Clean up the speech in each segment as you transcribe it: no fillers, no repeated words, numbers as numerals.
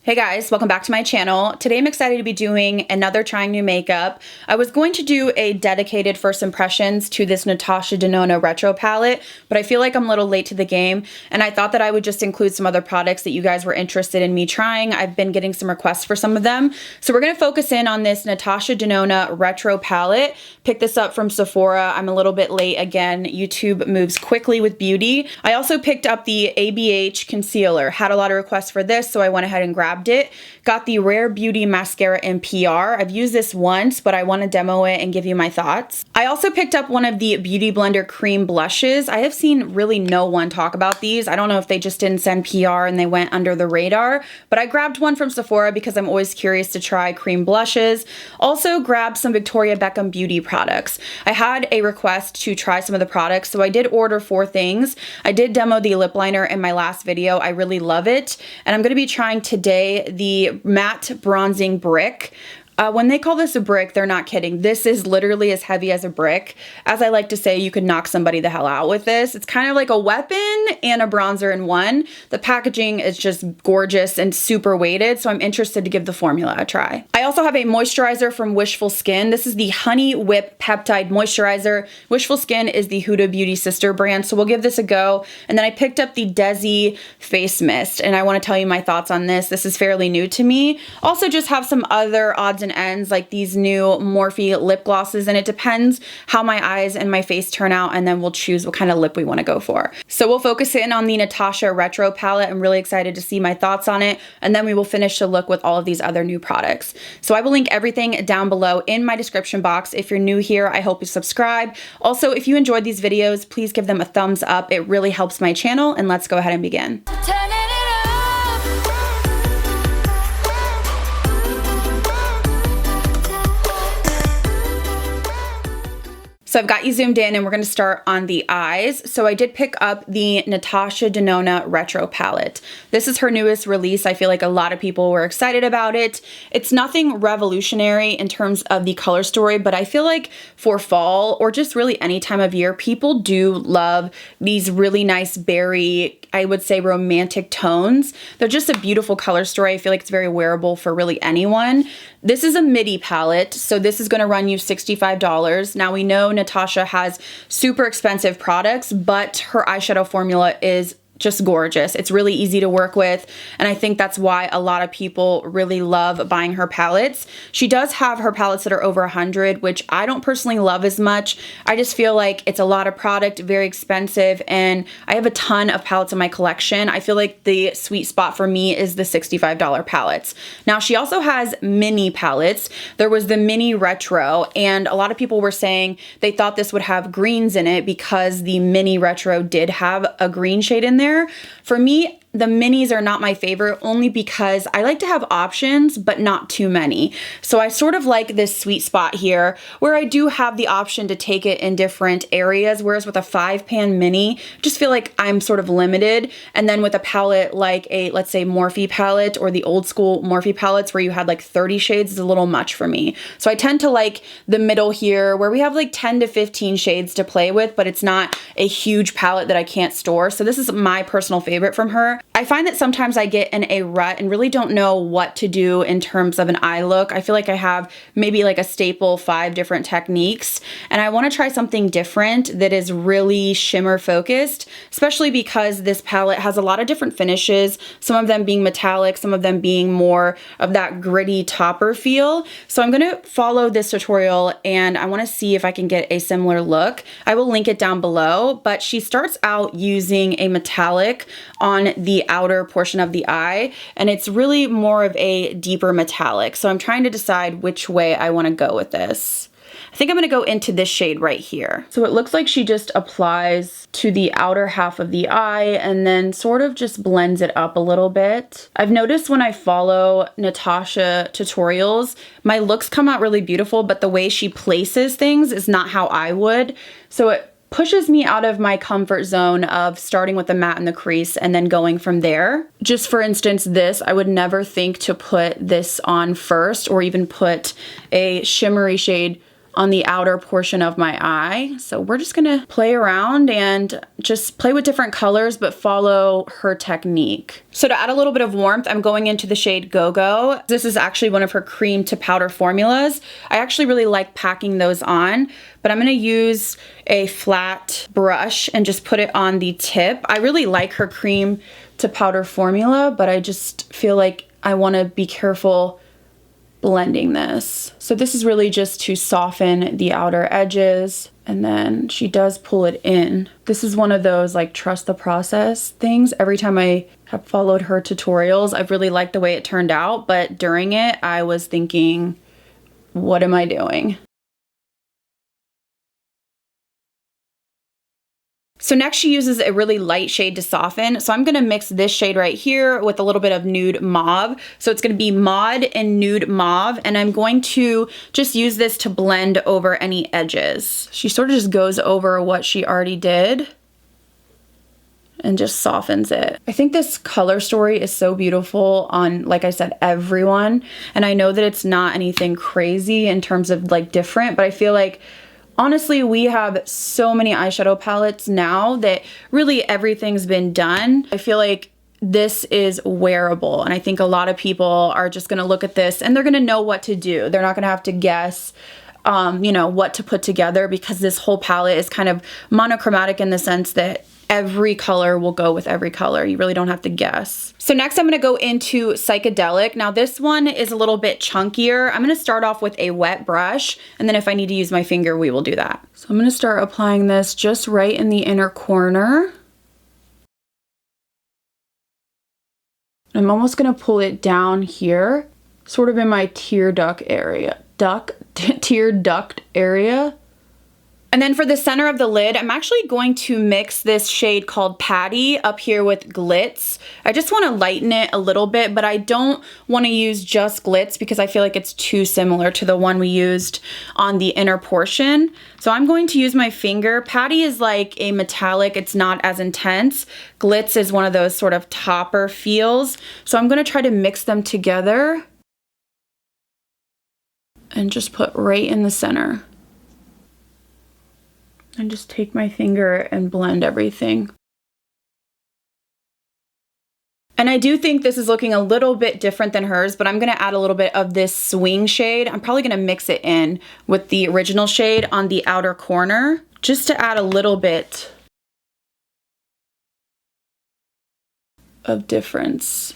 Hey guys, welcome back to my channel. Today I'm excited to be doing another trying new makeup. I was going to do a dedicated first impressions to this Natasha Denona retro palette, but I feel like I'm a little late to the game, and I thought that I would just include some other products that you guys were interested in me trying. I've been getting some requests for some of them. So we're gonna focus in on this Natasha Denona retro palette. Picked this up from Sephora. I'm a little bit late again. YouTube moves quickly with beauty. I also picked up the ABH concealer. Had a lot of requests for this, so I went ahead and grabbed it. Got the Rare Beauty mascara in PR. I've used this once, but I want to demo it and give you my thoughts. I also picked up one of the Beauty Blender cream blushes. I have seen really no one talk about these. I don't know if they just didn't send PR and they went under the radar, but I grabbed one from Sephora because I'm always curious to try cream blushes. Also grabbed some Victoria Beckham beauty products. I had a request to try some of the products, so I did order 4 things. I did demo the lip liner in my last video. I really love it, and I'm going to be trying today the matte bronzing brick. When they call this a brick, they're not kidding. This is literally as heavy as a brick. As I like to say, you could knock somebody the hell out with this. It's kind of like a weapon and a bronzer in one. The packaging is just gorgeous and super weighted, so I'm interested to give the formula a try. I also have a moisturizer from Wishful Skin. This is the Honey Whip Peptide Moisturizer. Wishful Skin is the Huda Beauty sister brand, so we'll give this a go. And then I picked up the Desi Face Mist, and I want to tell you my thoughts on this. This is fairly new to me. Also just have some other odds and ends like these new Morphe lip glosses, and it depends how my eyes and my face turn out, and then we'll choose what kind of lip we want to go for. So we'll focus in on the Natasha Retro palette. I'm really excited to see my thoughts on it, and then we will finish the look with all of these other new products. So I will link everything down below in my description box. If you're new here, I hope you subscribe. Also, if you enjoyed these videos, please give them a thumbs up. It really helps my channel, and let's go ahead and begin. So I've got you zoomed in, and we're going to start on the eyes. So I did pick up the Natasha Denona Retro palette. This is her newest release. I feel like a lot of people were excited about it. It's nothing revolutionary in terms of the color story, but I feel like for fall or just really any time of year, people do love these really nice berry, I would say romantic tones. They're just a beautiful color story. I feel like it's very wearable for really anyone. This is a midi palette, so this is gonna run you $65. Now we know Natasha has super expensive products, but her eyeshadow formula is just gorgeous. It's really easy to work with, and I think that's why a lot of people really love buying her palettes. She does have her palettes that are over 100, which I don't personally love as much. I just feel like it's a lot of product, very expensive, and I have a ton of palettes in my collection. I feel like the sweet spot for me is the $65 palettes. Now she also has mini palettes. There was the mini retro, and a lot of people were saying they thought this would have greens in it because the mini retro did have a green shade in there. For me, the minis are not my favorite only because I like to have options, but not too many. So I sort of like this sweet spot here where I do have the option to take it in different areas, whereas with a 5-pan mini, just feel like I'm sort of limited. And then with a palette like a, let's say, Morphe palette or the old school Morphe palettes where you had like 30 shades is a little much for me. So I tend to like the middle here where we have like 10 to 15 shades to play with, but it's not a huge palette that I can't store. So this is my personal favorite from her. I find that sometimes I get in a rut and really don't know what to do in terms of an eye look. I feel like I have maybe like a staple 5 different techniques, and I want to try something different that is really shimmer focused, especially because this palette has a lot of different finishes, some of them being metallic, some of them being more of that gritty topper feel. So I'm going to follow this tutorial, and I want to see if I can get a similar look. I will link it down below, but she starts out using a metallic on the outer portion of the eye, and it's really more of a deeper metallic. So I'm trying to decide which way I want to go with this. I think I'm going to go into this shade right here. So it looks like she just applies to the outer half of the eye and then sort of just blends it up a little bit. I've noticed when I follow Natasha tutorials, my looks come out really beautiful, but the way she places things is not how I would. So it pushes me out of my comfort zone of starting with the matte and the crease and then going from there. Just for instance, this, I would never think to put this on first or even put a shimmery shade on the outer portion of my eye. So we're just gonna play around and just play with different colors, but follow her technique. So to add a little bit of warmth, I'm going into the shade Go Go. This is actually one of her cream to powder formulas. I actually really like packing those on, but I'm gonna use a flat brush and just put it on the tip. I really like her cream to powder formula, but I just feel like I wanna be careful blending this. So this is really just to soften the outer edges, and then she does pull it in. This is one of those like trust the process things. Every time I have followed her tutorials, I've really liked the way it turned out, but during it, I was thinking, what am I doing? So next she uses a really light shade to soften. So I'm gonna mix this shade right here with a little bit of nude mauve. So it's gonna be Maud and Nude Mauve, and I'm going to just use this to blend over any edges. She sort of just goes over what she already did and just softens it. I think this color story is so beautiful on, like I said, everyone. And I know that it's not anything crazy in terms of like different, but I feel like honestly, we have so many eyeshadow palettes now that really everything's been done. I feel like this is wearable, and I think a lot of people are just gonna look at this and they're gonna know what to do. They're not gonna have to guess, you know, what to put together, because this whole palette is kind of monochromatic in the sense that every color will go with every color. You really don't have to guess. So next I'm gonna go into Psychedelic. Now this one is a little bit chunkier. I'm gonna start off with a wet brush, and then if I need to use my finger, we will do that. So I'm gonna start applying this just right in the inner corner. I'm almost gonna pull it down here, sort of in my tear duct area. Tear duct area. And then for the center of the lid, I'm actually going to mix this shade called Patty up here with Glitz. I just want to lighten it a little bit, but I don't want to use just Glitz because I feel like it's too similar to the one we used on the inner portion. So I'm going to use my finger. Patty is like a metallic, it's not as intense. Glitz is one of those sort of topper feels. So I'm going to try to mix them together and just put right in the center. And just take my finger and blend everything. And I do think this is looking a little bit different than hers, but I'm gonna add a little bit of this swing shade. I'm probably gonna mix it in with the original shade on the outer corner, just to add a little bit of difference.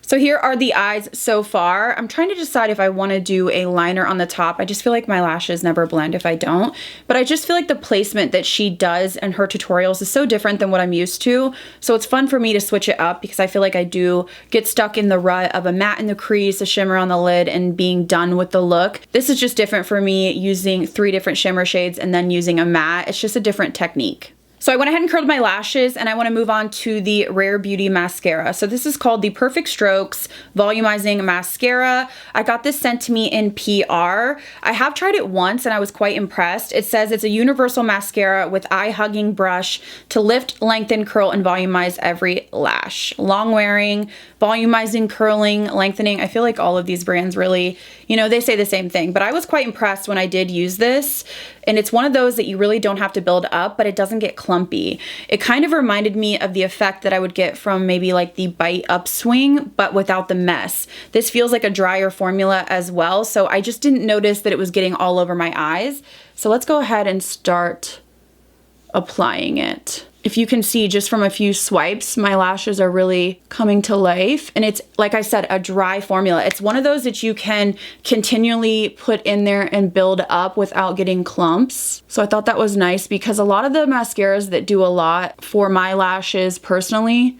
So here are the eyes so far. I'm trying to decide if I want to do a liner on the top. I just feel like my lashes never blend if I don't. But I just feel like the placement that she does in her tutorials is so different than what I'm used to. So it's fun for me to switch it up because I feel like I do get stuck in the rut of a matte in the crease, a shimmer on the lid, and being done with the look. This is just different for me, using 3 different shimmer shades and then using a matte. It's just a different technique. So I went ahead and curled my lashes, and I want to move on to the Rare Beauty mascara. So this is called the Perfect Strokes Volumizing Mascara. I got this sent to me in PR. I have tried it once and I was quite impressed. It says it's a universal mascara with eye-hugging brush to lift, lengthen, curl, and volumize every lash. Long wearing, volumizing, curling, lengthening. I feel like all of these brands really, you know, they say the same thing, but I was quite impressed when I did use this. And it's one of those that you really don't have to build up, but it doesn't get clumpy. It kind of reminded me of the effect that I would get from maybe like the Bite Upswing, but without the mess. This feels like a drier formula as well, so I just didn't notice that it was getting all over my eyes. So let's go ahead and start applying it. If you can see just from a few swipes, my lashes are really coming to life. And it's, like I said, a dry formula. It's one of those that you can continually put in there and build up without getting clumps. So I thought that was nice because a lot of the mascaras that do a lot for my lashes personally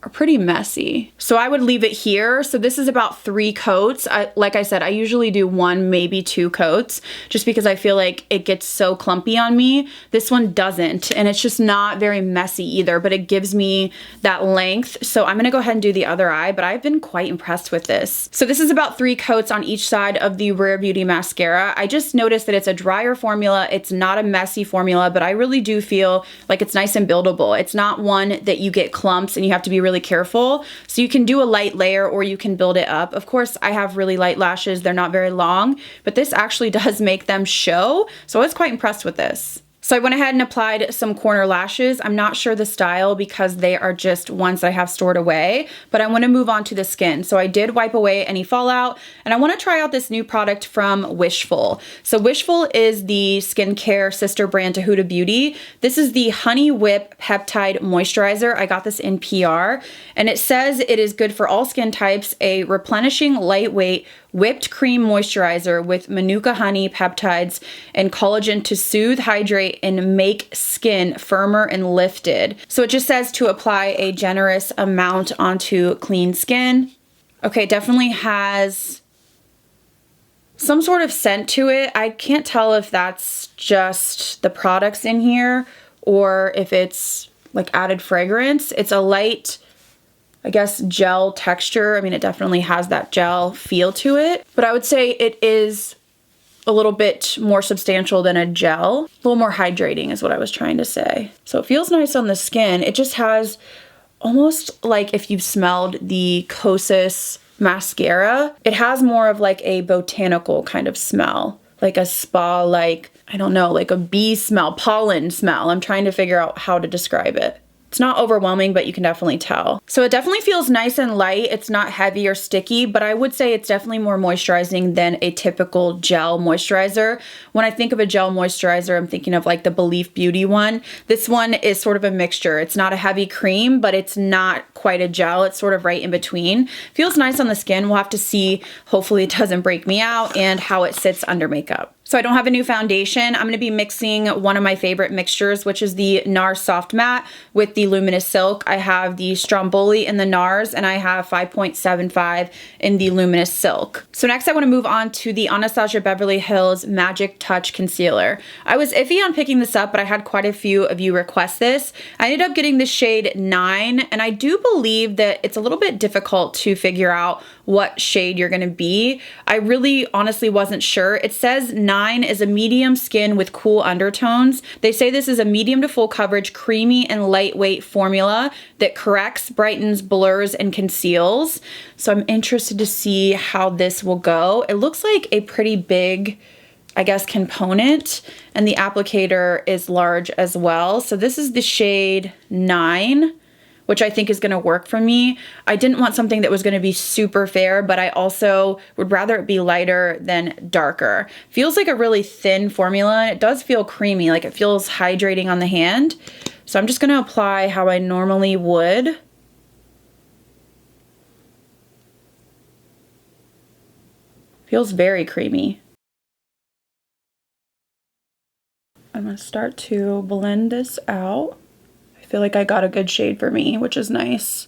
are pretty messy. So I would leave it here. So this is about 3 coats. Like I said, I usually do 1, maybe 2 coats just because I feel like it gets so clumpy on me. This one doesn't, and it's just not very messy either, but it gives me that length. So I'm gonna go ahead and do the other eye, but I've been quite impressed with this. So this is about 3 coats on each side of the Rare Beauty mascara. I just noticed that it's a drier formula. It's not a messy formula, but I really do feel like it's nice and buildable. It's not one that you get clumps and you have to be really really careful. So you can do a light layer or you can build it up. Of course, I have really light lashes. They're not very long, but this actually does make them show. So I was quite impressed with this. So I went ahead and applied some corner lashes. I'm not sure the style because they are just ones I have stored away, but I want to move on to the skin. So I did wipe away any fallout, and I want to try out this new product from Wishful. So Wishful is the skincare sister brand to Huda Beauty. This is the Honey Whip Peptide Moisturizer. I got this in PR, and it says it is good for all skin types, a replenishing, lightweight, whipped cream moisturizer with manuka honey, peptides, and collagen to soothe, hydrate, and make skin firmer and lifted. So it just says to apply a generous amount onto clean skin. Okay, definitely has some sort of scent to it. I can't tell if that's just the products in here or if it's like added fragrance. It's a light, I guess, gel texture. I mean, it definitely has that gel feel to it, but I would say it is a little bit more substantial than a gel. A little more hydrating is what I was trying to say. So it feels nice on the skin. It just has almost like if you've smelled the Kosas mascara, it has more of like a botanical kind of smell, like a spa, like, I don't know, like a bee smell, pollen smell. I'm trying to figure out how to describe it. It's not overwhelming, but you can definitely tell. So it definitely feels nice and light. It's not heavy or sticky, but I would say it's definitely more moisturizing than a typical gel moisturizer. When I think of a gel moisturizer, I'm thinking of like the Belief Beauty one. This one is sort of a mixture. It's not a heavy cream, but it's not quite a gel. It's sort of right in between. Feels nice on the skin. We'll have to see. Hopefully it doesn't break me out and how it sits under makeup. So I don't have a new foundation. I'm going to be mixing one of my favorite mixtures, which is the NARS Soft Matte with the Luminous Silk. I have the Stromboli in the NARS, and I have 5.75 in the Luminous Silk. So next I want to move on to the Anastasia Beverly Hills Magic Touch Concealer. I was iffy on picking this up, but I had quite a few of you request this. I ended up getting the shade 9, and I do believe that it's a little bit difficult to figure out what shade you're going to be. I really honestly wasn't sure. It says 9 is a medium skin with cool undertones. They say this is a medium to full coverage, creamy and lightweight formula that corrects, brightens, blurs, and conceals. So I'm interested to see how this will go. It looks like a pretty big, I guess, component, and the applicator is large as well. So this is the shade 9. Which I think is going to work for me. I didn't want something that was going to be super fair, but I also would rather it be lighter than darker. Feels like a really thin formula, and it does feel creamy, like it feels hydrating on the hand. So I'm just going to apply how I normally would. Feels very creamy. I'm going to start to blend this out. I feel like I got a good shade for me, which is nice.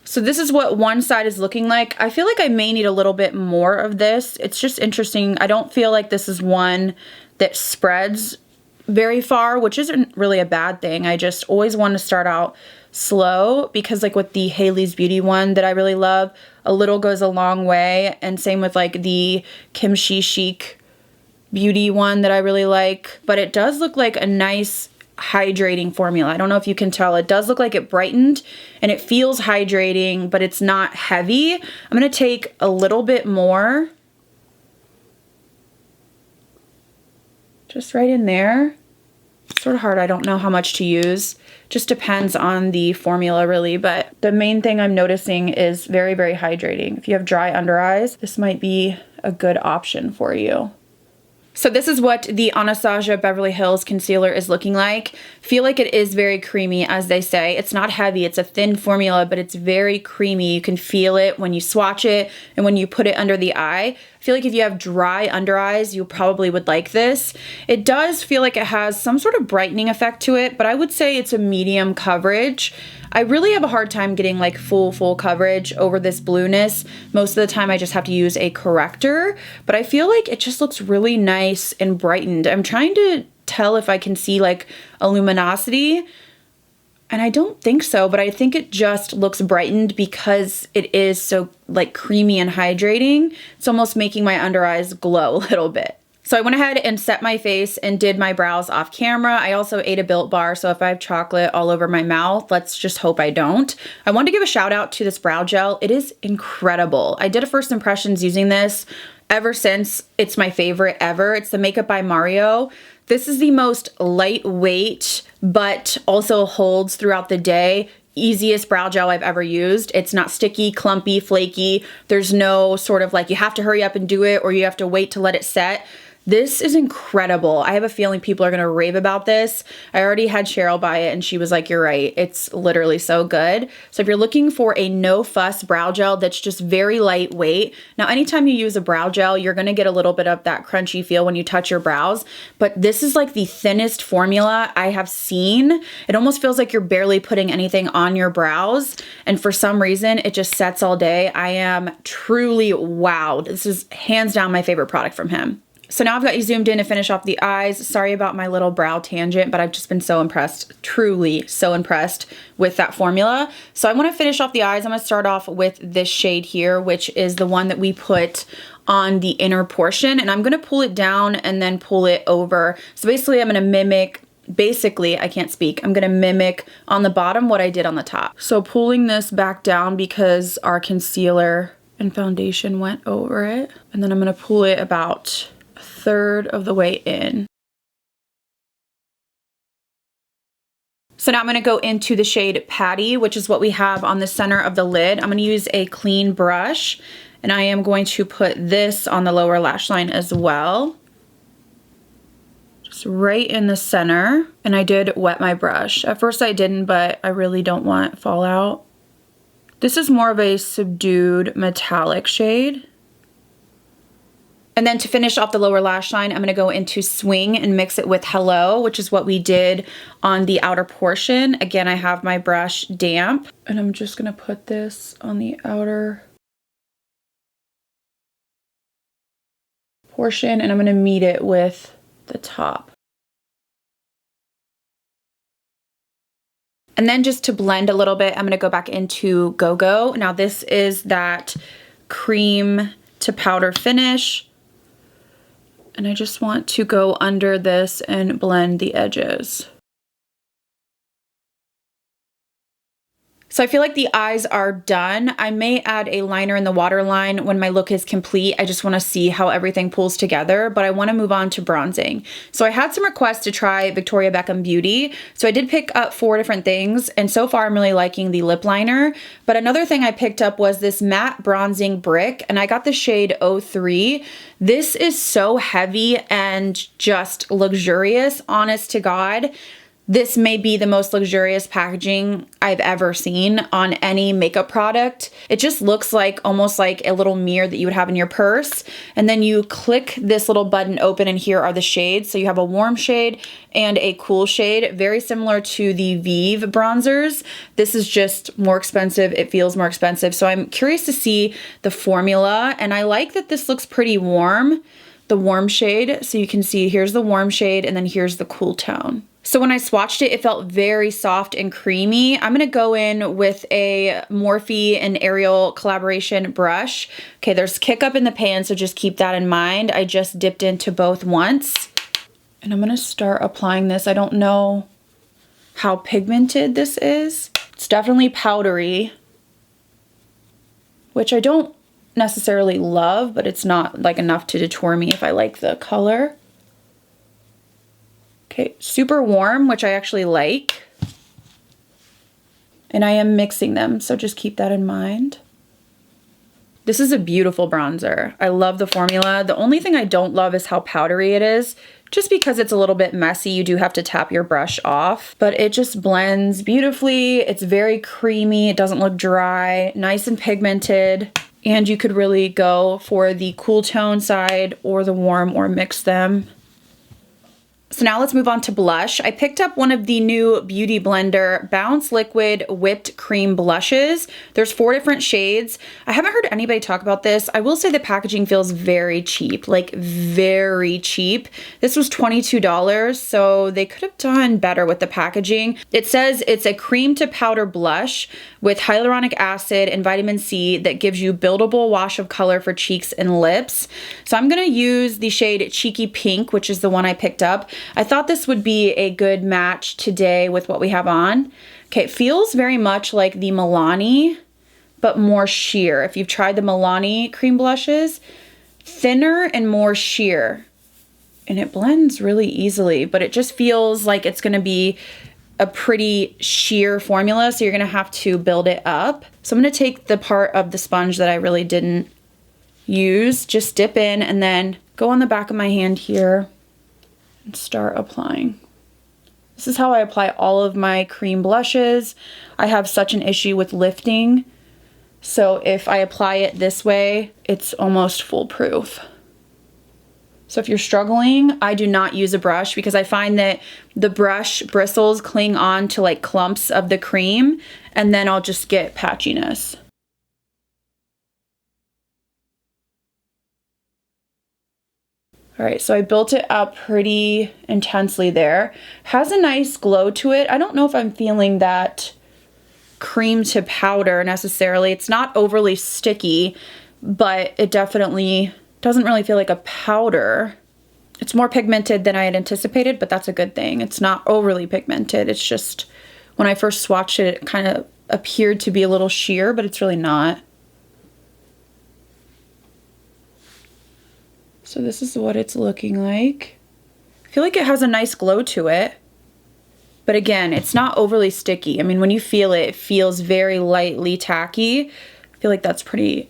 So this is what one side is looking like. I feel like I may need a little bit more of this. It's just interesting. I don't feel like this is one that spreads very far, which isn't really a bad thing. I just always want to start out slow because like with the Hailey's Beauty one that I really love, a little goes a long way. And same with like the Kimchi Chic Beauty one that I really like, but it does look like a nice hydrating formula. I don't know if you can tell. It does look like it brightened and it feels hydrating, but it's not heavy. I'm going to take a little bit more. Just right in there. It's sort of hard. I don't know how much to use. Just depends on the formula really, but the main thing I'm noticing is very, very hydrating. If you have dry under eyes, this might be a good option for you. So this is what the Anastasia Beverly Hills concealer is looking like. Feel like it is very creamy, as they say. It's not heavy, it's a thin formula, but it's very creamy. You can feel it when you swatch it and when you put it under the eye. I feel like if you have dry under eyes, you probably would like this. It does feel like it has some sort of brightening effect to it, but I would say it's a medium coverage. I really have a hard time getting like full coverage over this blueness. Most of the time I just have to use a corrector, but I feel like it just looks really nice and brightened. I'm trying to tell if I can see like a luminosity, and I don't think so, but I think it just looks brightened because it is so like creamy and hydrating. It's almost making my under eyes glow a little bit. So I went ahead and set my face and did my brows off camera. I also ate a Built bar, so if I have chocolate all over my mouth, let's just hope I don't. I wanted to give a shout out to this brow gel. It is incredible. I did a first impressions using this. Ever since, it's my favorite ever. It's the Makeup by Mario. This is the most lightweight, but also holds throughout the day, easiest brow gel I've ever used. It's not sticky, clumpy, flaky. There's no sort of like you have to hurry up and do it or you have to wait to let it set. This is incredible. I have a feeling people are gonna rave about this. I already had Cheryl buy it and she was like, you're right, it's literally so good. So if you're looking for a no fuss brow gel that's just very lightweight, now anytime you use a brow gel, you're gonna get a little bit of that crunchy feel when you touch your brows, but this is like the thinnest formula I have seen. It almost feels like you're barely putting anything on your brows, and for some reason, it just sets all day. I am truly wowed. This is hands down my favorite product from him. So now I've got you zoomed in to finish off the eyes. Sorry about my little brow tangent, but I've just been so impressed, truly so impressed with that formula. So I want to finish off the eyes. I'm going to start off with this shade here, which is the one that we put on the inner portion, and I'm going to pull it down and then pull it over. So basically I'm going to mimic, I can't speak, I'm going to mimic on the bottom what I did on the top. So pulling this back down because our concealer and foundation went over it, and then I'm going to pull it about third of the way in. So now I'm going to go into the shade Patty, which is what we have on the center of the lid. I'm going to use a clean brush, and I am going to put this on the lower lash line as well. Just right in the center. And I did wet my brush. At first I didn't, but I really don't want fallout. This is more of a subdued metallic shade. And then to finish off the lower lash line, I'm going to go into Swing and mix it with Hello, which is what we did on the outer portion. Again, I have my brush damp, and I'm just going to put this on the outer portion, and I'm going to meet it with the top. And then just to blend a little bit, I'm going to go back into Go Go. Now this is that cream to powder finish. And I just want to go under this and blend the edges. So I feel like the eyes are done. I may add a liner in the waterline when my look is complete. I just want to see how everything pulls together, but I want to move on to bronzing. So I had some requests to try Victoria Beckham Beauty. So I did pick up 4 different things, and so far I'm really liking the lip liner. But another thing I picked up was this matte bronzing brick, and I got the shade 03. This is so heavy and just luxurious, honest to God. This may be the most luxurious packaging I've ever seen on any makeup product. It just looks like almost like a little mirror that you would have in your purse. And then you click this little button open, and here are the shades. So you have a warm shade and a cool shade, very similar to the Vive bronzers. This is just more expensive. It feels more expensive. So I'm curious to see the formula, and I like that this looks pretty warm, the warm shade. So you can see here's the warm shade, and then here's the cool tone. So when I swatched it, it felt very soft and creamy. I'm going to go in with a Morphe and Ariel collaboration brush. Okay, there's kick up in the pan, so just keep that in mind. I just dipped into both once. And I'm going to start applying this. I don't know how pigmented this is. It's definitely powdery, which I don't necessarily love, but it's not like enough to deter me if I like the color. Okay, super warm, which I actually like. And I am mixing them, so just keep that in mind. This is a beautiful bronzer. I love the formula. The only thing I don't love is how powdery it is. Just because it's a little bit messy, you do have to tap your brush off, but it just blends beautifully. It's very creamy. It doesn't look dry, nice and pigmented. And you could really go for the cool tone side or the warm, or mix them. So now let's move on to blush. I picked up one of the new Beauty Blender Bounce Liquid Whipped Cream blushes. There's 4 different shades. I haven't heard anybody talk about this. I will say the packaging feels very cheap, like very cheap. This was $22, so they could have done better with the packaging. It says it's a cream to powder blush with hyaluronic acid and vitamin C that gives you buildable wash of color for cheeks and lips. So I'm gonna use the shade Cheeky Pink, which is the one I picked up. I thought this would be a good match today with what we have on. Okay, it feels very much like the Milani, but more sheer. If you've tried the Milani cream blushes, thinner and more sheer. And it blends really easily, but it just feels like it's gonna be a pretty sheer formula, so you're gonna have to build it up. So I'm gonna take the part of the sponge that I really didn't use, just dip in and then go on the back of my hand here and start applying. This is how I apply all of my cream blushes. I have such an issue with lifting, so if I apply it this way, it's almost foolproof. So if you're struggling, I do not use a brush because I find that the brush bristles cling on to like clumps of the cream and then I'll just get patchiness. All right, so I built it up pretty intensely there. Has a nice glow to it. I don't know if I'm feeling that cream to powder necessarily. It's not overly sticky, but it definitely doesn't really feel like a powder. It's more pigmented than I had anticipated, but that's a good thing. It's not overly pigmented. It's just, when I first swatched it, it kind of appeared to be a little sheer, but it's really not. So this is what it's looking like. I feel like it has a nice glow to it, but again, it's not overly sticky. I mean, when you feel it, it feels very lightly tacky. I feel like that's pretty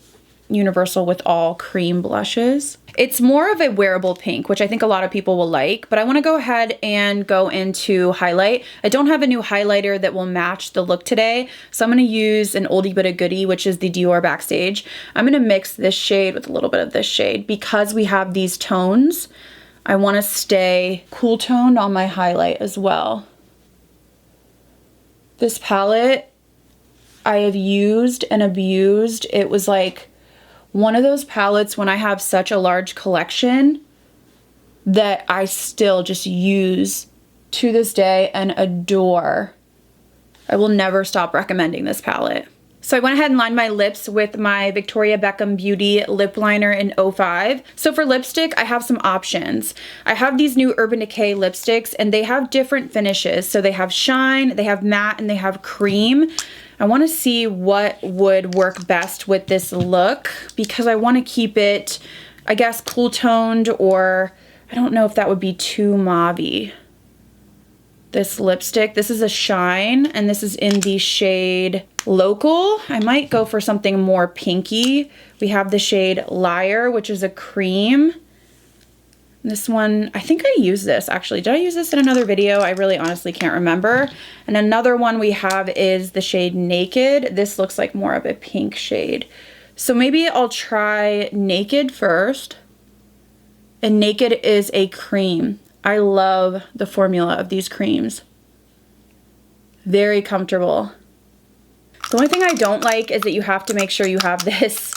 universal with all cream blushes. It's more of a wearable pink, which I think a lot of people will like, but I wanna go ahead and go into highlight. I don't have a new highlighter that will match the look today, so I'm gonna use an oldie but a goodie, which is the Dior Backstage. I'm gonna mix this shade with a little bit of this shade. Because we have these tones, I wanna stay cool toned on my highlight as well. This palette I have used and abused. It was like one of those palettes when I have such a large collection that I still just use to this day and adore. I will never stop recommending this palette. So I went ahead and lined my lips with my Victoria Beckham Beauty lip liner in 05. So for lipstick, I have some options. I have these new Urban Decay lipsticks and they have different finishes. So they have shine, they have matte, and they have cream. I want to see what would work best with this look because I want to keep it, I guess, cool toned, or I don't know if that would be too mauve-y. This lipstick, this is a shine and this is in the shade Local. I might go for something more pinky. We have the shade Liar, which is a cream. This one, I think I used this actually. Did I use this in another video? I really honestly can't remember. And another one we have is the shade Naked. This looks like more of a pink shade. So maybe I'll try Naked first. And Naked is a cream. I love the formula of these creams. Very comfortable. The only thing I don't like is that you have to make sure you have this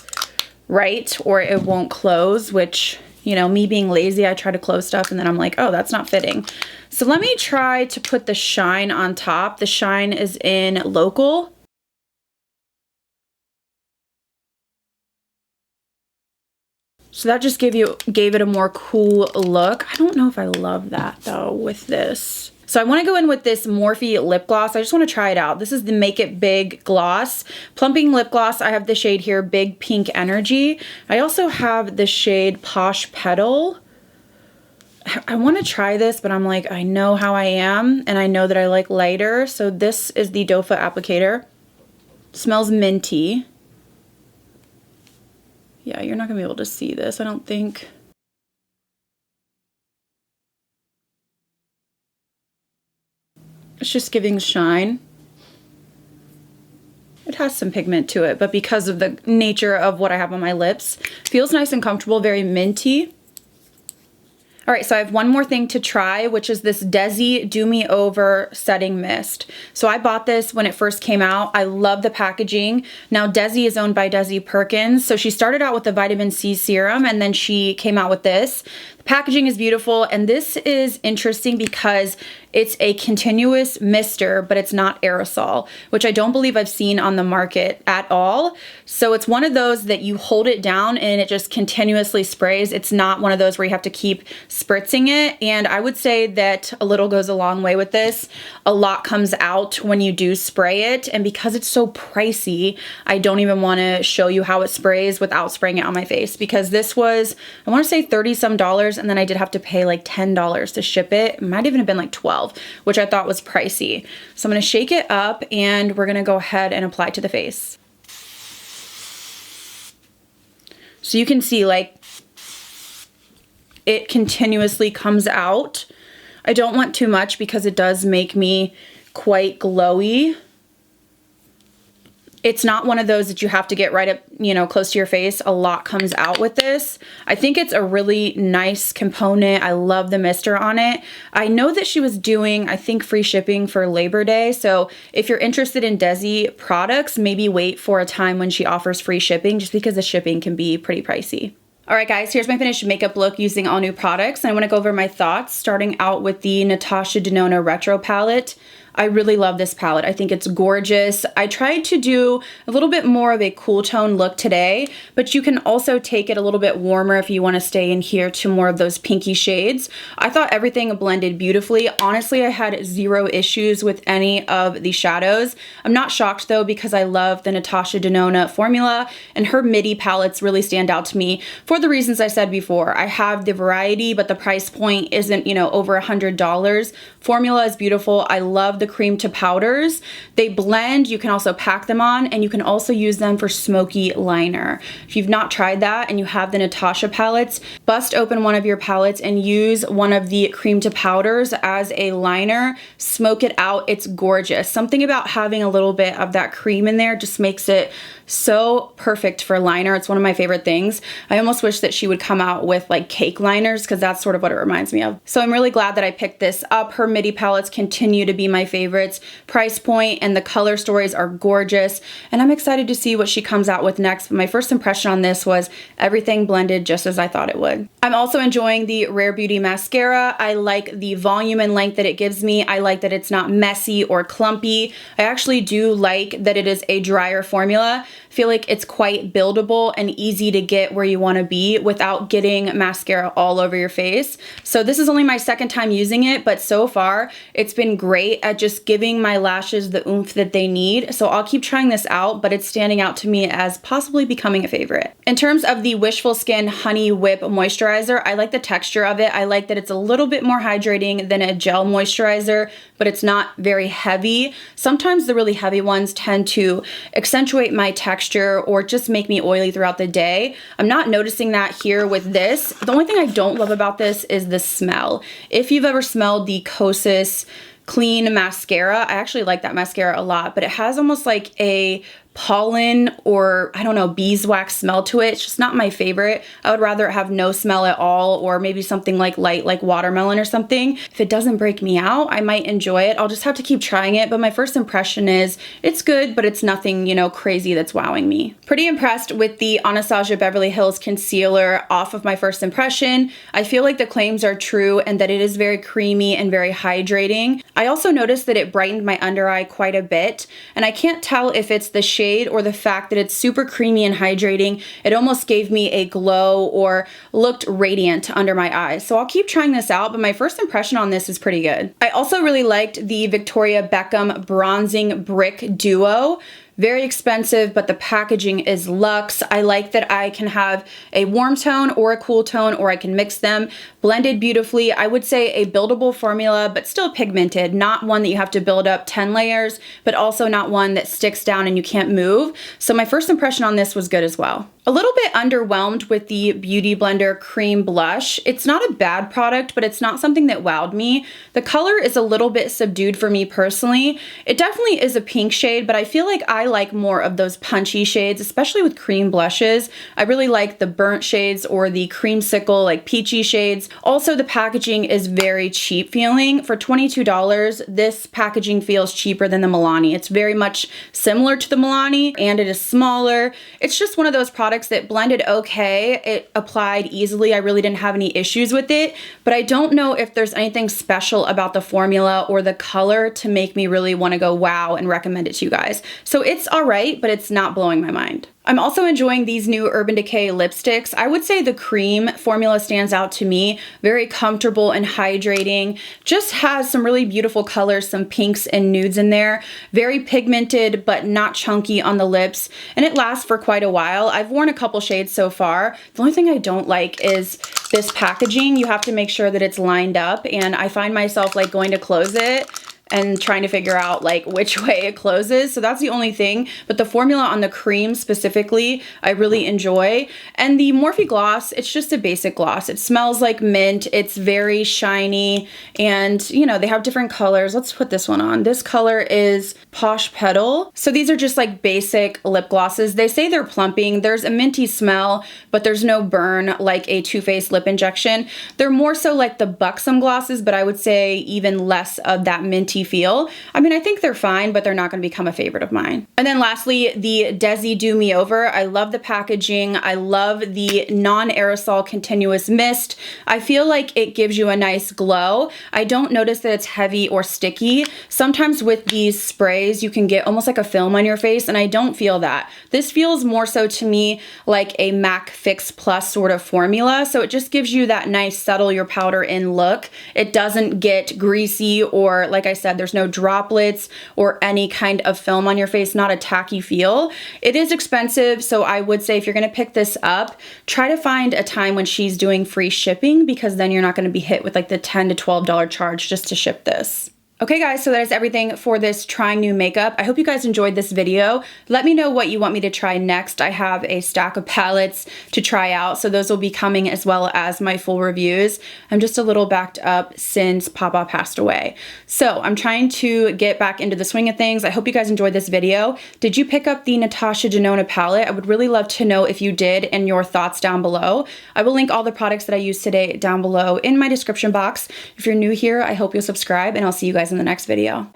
right or it won't close, which, you know, me being lazy, I try to close stuff and then I'm like, oh, that's not fitting. So let me try to put the shine on top. The shine is in Local. So that just gave it a more cool look. I don't know if I love that though with this. So I want to go in with this Morphe lip gloss. I just want to try it out. This is the Make It Big gloss. Plumping lip gloss. I have the shade here, Big Pink Energy. I also have the shade Posh Petal. I want to try this, but I'm like, I know how I am, and I know that I like lighter. So this is the Dofa applicator. Smells minty. Yeah, you're not gonna be able to see this, I don't think. It's just giving shine. It has some pigment to it, but because of the nature of what I have on my lips, feels nice and comfortable, very minty. All right, so I have one more thing to try, which is this Desi Do Me Over Setting Mist. So I bought this when it first came out. I love the packaging. Now Desi is owned by Desi Perkins. So she started out with the vitamin C serum and then she came out with this. The packaging is beautiful, and this is interesting because it's a continuous mister, but it's not aerosol, which I don't believe I've seen on the market at all. So it's one of those that you hold it down and it just continuously sprays. It's not one of those where you have to keep spritzing it. And I would say that a little goes a long way with this. A lot comes out when you do spray it. And because it's so pricey, I don't even want to show you how it sprays without spraying it on my face, because this was, I want to say $30 some, and then I did have to pay like $10 to ship it. It might even have been like 12, which I thought was pricey. So I'm going to shake it up and we're going to go ahead and apply to the face. So you can see like it continuously comes out. I don't want too much because it does make me quite glowy. It's not one of those that you have to get right up, you know, close to your face. A lot comes out with this. I think it's a really nice component. I love the mister on it. I know that she was doing, I think, free shipping for Labor Day. So if you're interested in Desi products, maybe wait for a time when she offers free shipping, just because the shipping can be pretty pricey. All right, guys, here's my finished makeup look using all new products. And I want to go over my thoughts, starting out with the Natasha Denona Retro Palette. I really love this palette. I think it's gorgeous. I tried to do a little bit more of a cool tone look today, but you can also take it a little bit warmer if you want to stay in here to more of those pinky shades. I thought everything blended beautifully. Honestly, I had zero issues with any of the shadows. I'm not shocked though, because I love the Natasha Denona formula, and her midi palettes really stand out to me for the reasons I said before. I have the variety, but the price point isn't, you know, over $100. Formula is beautiful. I love the cream to powders. They blend. You can also pack them on, and you can also use them for smoky liner. If you've not tried that and you have the Natasha palettes, bust open one of your palettes and use one of the cream to powders as a liner. Smoke it out. It's gorgeous. Something about having a little bit of that cream in there just makes it so perfect for liner. It's one of my favorite things. I almost wish that she would come out with like cake liners, because that's sort of what it reminds me of. So I'm really glad that I picked this up. Her midi palettes continue to be my favorites. Price point and the color stories are gorgeous, and I'm excited to see what she comes out with next. But my first impression on this was everything blended just as I thought it would. I'm also enjoying the Rare Beauty mascara. I like the volume and length that it gives me. I like that it's not messy or clumpy. I actually do like that it is a drier formula. I feel like it's quite buildable and easy to get where you want to be without getting mascara all over your face. So this is only my second time using it, but so far it's been great at just giving my lashes the oomph that they need. So I'll keep trying this out, but it's standing out to me as possibly becoming a favorite. In terms of the Wishful Skin Honey Whip Moisturizer, I like the texture of it. I like that it's a little bit more hydrating than a gel moisturizer, but it's not very heavy. Sometimes the really heavy ones tend to accentuate my texture or just make me oily throughout the day. I'm not noticing that here with this. The only thing I don't love about this is the smell. If you've ever smelled the Kosas Clean mascara, I actually like that mascara a lot, but it has almost like a pollen or, I don't know, beeswax smell to it. It's just not my favorite. I would rather have no smell at all, or maybe something like light, like watermelon or something. If it doesn't break me out, I might enjoy it. I'll just have to keep trying it, but my first impression is it's good, but it's nothing, you know, crazy that's wowing me. Pretty impressed with the Anastasia Beverly Hills concealer off of my first impression. I feel like the claims are true and that it is very creamy and very hydrating. I also noticed that it brightened my under eye quite a bit, and I can't tell if it's the shade or the fact that it's super creamy and hydrating. It almost gave me a glow or looked radiant under my eyes. So I'll keep trying this out, but my first impression on this is pretty good. I also really liked the Victoria Beckham Bronzing Brick Duo. Very expensive, but the packaging is luxe. I like that I can have a warm tone or a cool tone, or I can mix them. Blended beautifully. I would say a buildable formula, but still pigmented. Not one that you have to build up 10 layers, but also not one that sticks down and you can't move. So my first impression on this was good as well. A little bit underwhelmed with the Beauty Blender Cream Blush. It's not a bad product, but it's not something that wowed me. The color is a little bit subdued for me personally. It definitely is a pink shade, but I feel like I like more of those punchy shades, especially with cream blushes. I really like the burnt shades or the creamsicle, like peachy shades. Also, the packaging is very cheap feeling. For $22, this packaging feels cheaper than the Milani. It's very much similar to the Milani, and it is smaller. It's just one of those products that blended okay. It applied easily. I really didn't have any issues with it, but I don't know if there's anything special about the formula or the color to make me really want to go wow and recommend it to you guys. So it's all right, but it's not blowing my mind. I'm also enjoying these new Urban Decay lipsticks. I would say the cream formula stands out to me. Very comfortable and hydrating. Just has some really beautiful colors, some pinks and nudes in there. Very pigmented, but not chunky on the lips. And it lasts for quite a while. I've worn a couple shades so far. The only thing I don't like is this packaging. You have to make sure that it's lined up, and I find myself like going to close it and trying to figure out like which way it closes. So that's the only thing. But the formula on the cream specifically, I really enjoy. And the Morphe gloss, it's just a basic gloss. It smells like mint. It's very shiny. And you know, they have different colors. Let's put this one on. This color is Posh Petal. So these are just like basic lip glosses. They say they're plumping. There's a minty smell, but there's no burn like a Too Faced lip injection. They're more so like the Buxom glosses, but I would say even less of that minty feel. I mean, I think they're fine, but they're not going to become a favorite of mine. And then lastly, the Desi Do Me Over. I love the packaging. I love the non-aerosol continuous mist. I feel like it gives you a nice glow. I don't notice that it's heavy or sticky. Sometimes with these sprays, you can get almost like a film on your face, and I don't feel that. This feels more so to me like a MAC Fix Plus sort of formula. So it just gives you that nice settle your powder in look. It doesn't get greasy, or like I said, there's no droplets or any kind of film on your face, not a tacky feel. It is expensive, so I would say if you're gonna pick this up, try to find a time when she's doing free shipping, because then you're not gonna be hit with like the $10 to $12 charge just to ship this. Okay guys, so that is everything for this trying new makeup. I hope you guys enjoyed this video. Let me know what you want me to try next. I have a stack of palettes to try out, so those will be coming as well as my full reviews. I'm just a little backed up since Papa passed away. So I'm trying to get back into the swing of things. I hope you guys enjoyed this video. Did you pick up the Natasha Denona palette? I would really love to know if you did and your thoughts down below. I will link all the products that I used today down below in my description box. If you're new here, I hope you'll subscribe, and I'll see you guys in the next video.